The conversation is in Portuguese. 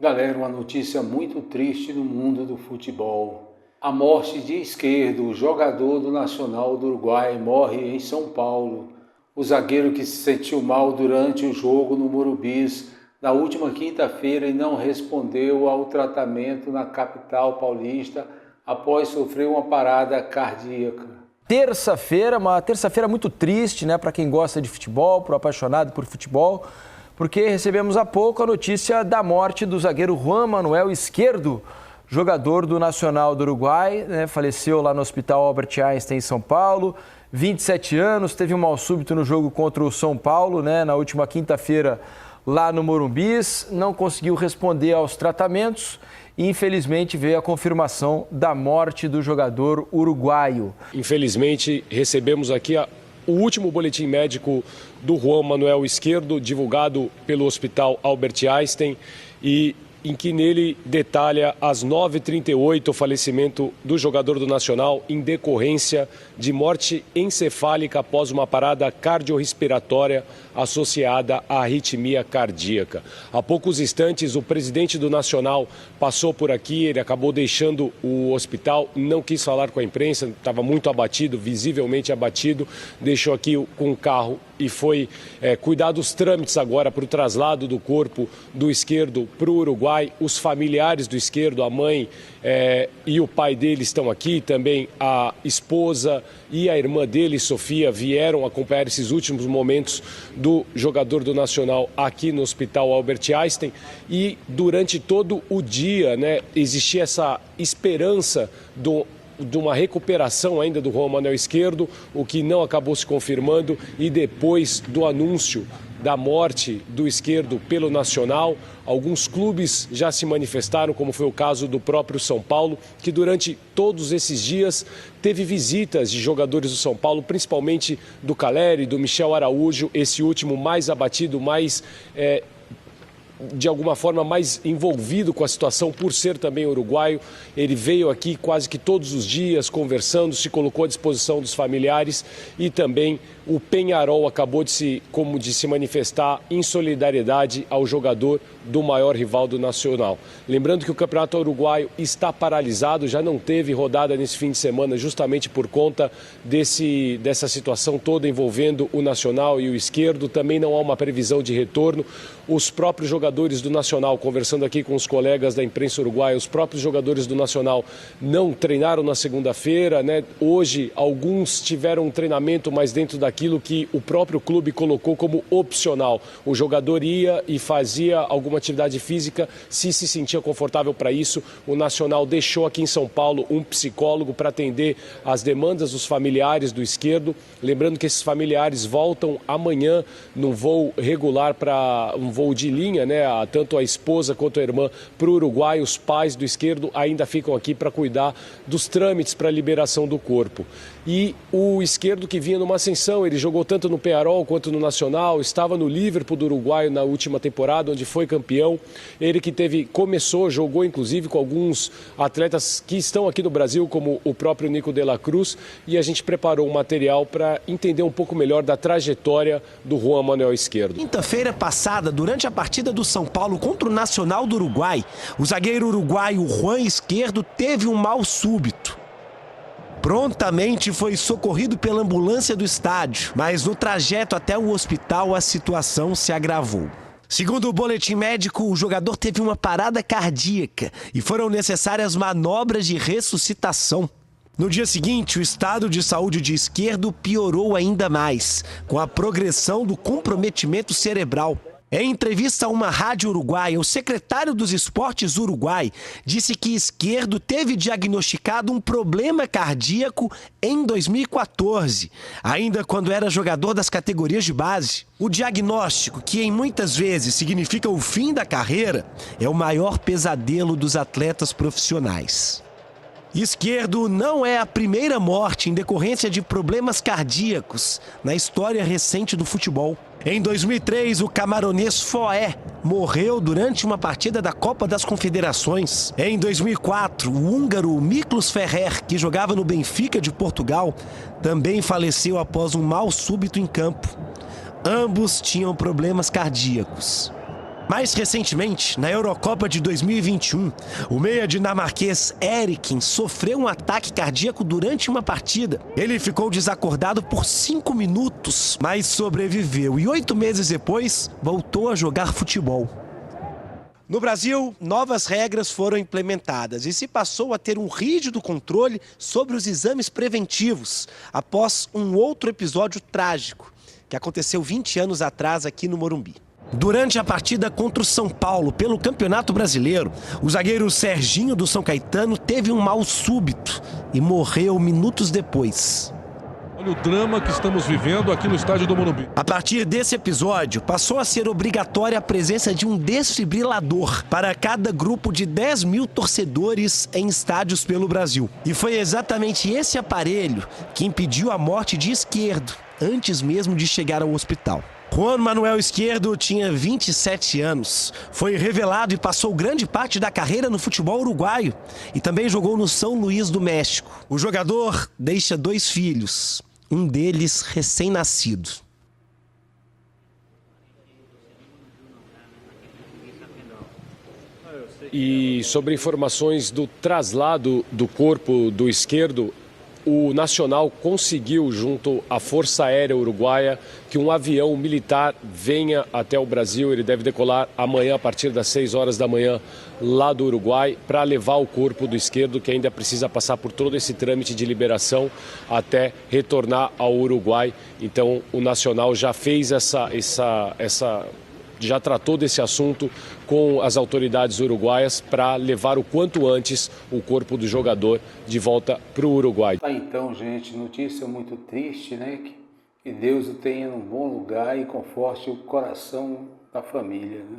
Galera, uma notícia muito triste no mundo do futebol. A morte de Izquierdo, jogador do Nacional do Uruguai, morre em São Paulo. O zagueiro que se sentiu mal durante o jogo no Morumbis na última quinta-feira e não respondeu ao tratamento na capital paulista após sofrer uma parada cardíaca. Uma terça-feira muito triste, né, para quem gosta de futebol, para o apaixonado por futebol, porque recebemos há pouco a notícia da morte do zagueiro Juan Manuel Izquierdo, jogador do Nacional do Uruguai, né, faleceu lá no Hospital Albert Einstein em São Paulo, 27 anos, teve um mal súbito no jogo contra o São Paulo, né, na última quinta-feira lá no Morumbis, não conseguiu responder aos tratamentos e infelizmente veio a confirmação da morte do jogador uruguaio. Infelizmente recebemos aqui o último boletim médico do Juan Manuel Izquierdo, divulgado pelo Hospital Albert Einstein, e em que nele detalha às 9h38 o falecimento do jogador do Nacional em decorrência de morte encefálica após uma parada cardiorrespiratória associada à arritmia cardíaca. Há poucos instantes, o presidente do Nacional passou por aqui, ele acabou deixando o hospital, não quis falar com a imprensa, estava muito abatido, visivelmente abatido, deixou aqui com o carro e foi cuidar dos trâmites agora para o traslado do corpo do Izquierdo para o Uruguai. Os familiares do Izquierdo, a mãe e o pai dele estão aqui, também a esposa e a irmã dele, Sofia, vieram acompanhar esses últimos momentos do jogador do Nacional aqui no Hospital Albert Einstein. E durante todo o dia, né, existia essa esperança de uma recuperação ainda do Juan Manuel Izquierdo, o que não acabou se confirmando, e depois do anúncio da morte do Izquierdo pelo Nacional, alguns clubes já se manifestaram, como foi o caso do próprio São Paulo, que durante todos esses dias teve visitas de jogadores do São Paulo, principalmente do Caleri, do Michel Araújo, esse último mais abatido, mais de alguma forma mais envolvido com a situação por ser também uruguaio. Ele veio aqui quase que todos os dias conversando, se colocou à disposição dos familiares, e também o Peñarol acabou de se manifestar em solidariedade ao jogador do maior rival do Nacional. Lembrando que o Campeonato Uruguaio está paralisado, já não teve rodada nesse fim de semana justamente por conta dessa situação toda envolvendo o Nacional e o Izquierdo. Também não há uma previsão de retorno. Os próprios jogadores do Nacional, conversando aqui com os colegas da imprensa uruguaia, os próprios jogadores do Nacional não treinaram na segunda-feira, né? Hoje, alguns tiveram um treinamento, mas dentro daquilo que o próprio clube colocou como opcional. O jogador ia e fazia alguma atividade física se sentia confortável para isso. O Nacional deixou aqui em São Paulo um psicólogo para atender as demandas dos familiares do Izquierdo. Lembrando que esses familiares voltam amanhã num voo regular, para um voo de linha, né? Tanto a esposa quanto a irmã para o Uruguai. Os pais do Izquierdo ainda ficam aqui para cuidar dos trâmites para a liberação do corpo. E o Izquierdo, que vinha numa ascensão, ele jogou tanto no Peñarol quanto no Nacional, estava no Liverpool do Uruguai na última temporada, onde foi campeão. Ele que jogou inclusive com alguns atletas que estão aqui no Brasil, como o próprio Nico de la Cruz, e a gente preparou um material para entender um pouco melhor da trajetória do Juan Manuel Izquierdo. Quinta-feira passada, durante a partida do São Paulo contra o Nacional do Uruguai, o zagueiro uruguaio Juan Izquierdo teve um mal súbito. Prontamente foi socorrido pela ambulância do estádio, mas no trajeto até o hospital a situação se agravou. Segundo o boletim médico, o jogador teve uma parada cardíaca e foram necessárias manobras de ressuscitação. No dia seguinte, o estado de saúde de Izquierdo piorou ainda mais, com a progressão do comprometimento cerebral. Em entrevista a uma rádio uruguaia, o secretário dos Esportes Uruguai disse que Izquierdo teve diagnosticado um problema cardíaco em 2014, ainda quando era jogador das categorias de base. O diagnóstico, que em muitas vezes significa o fim da carreira, é o maior pesadelo dos atletas profissionais. Izquierdo não é a primeira morte em decorrência de problemas cardíacos na história recente do futebol. Em 2003, o camaronês Foé morreu durante uma partida da Copa das Confederações. Em 2004, o húngaro Miklos Ferrer, que jogava no Benfica de Portugal, também faleceu após um mal súbito em campo. Ambos tinham problemas cardíacos. Mais recentemente, na Eurocopa de 2021, o meia dinamarquês Eriksen sofreu um ataque cardíaco durante uma partida. Ele ficou desacordado por 5 minutos, mas sobreviveu e 8 meses depois voltou a jogar futebol. No Brasil, novas regras foram implementadas e se passou a ter um rígido controle sobre os exames preventivos, após um outro episódio trágico, que aconteceu 20 anos atrás aqui no Morumbi. Durante a partida contra o São Paulo pelo Campeonato Brasileiro, o zagueiro Serginho do São Caetano teve um mal súbito e morreu minutos depois. Olha o drama que estamos vivendo aqui no estádio do Morumbi. A partir desse episódio, passou a ser obrigatória a presença de um desfibrilador para cada grupo de 10 mil torcedores em estádios pelo Brasil. E foi exatamente esse aparelho que impediu a morte de Esquerdo, antes mesmo de chegar ao hospital. Juan Manuel Esquerdo tinha 27 anos, foi revelado e passou grande parte da carreira no futebol uruguaio e também jogou no São Luís do México. O jogador deixa 2 filhos, um deles recém-nascido. E sobre informações do traslado do corpo do Esquerdo, o Nacional conseguiu, junto à Força Aérea Uruguaia, que um avião militar venha até o Brasil. Ele deve decolar amanhã, a partir das 6 horas da manhã, lá do Uruguai, para levar o corpo do Esquerdo, que ainda precisa passar por todo esse trâmite de liberação até retornar ao Uruguai. Então, o Nacional já fez já tratou desse assunto com as autoridades uruguaias para levar o quanto antes o corpo do jogador de volta para o Uruguai. Então, gente, notícia muito triste, né? Que Deus o tenha num bom lugar e conforte o coração da família, né?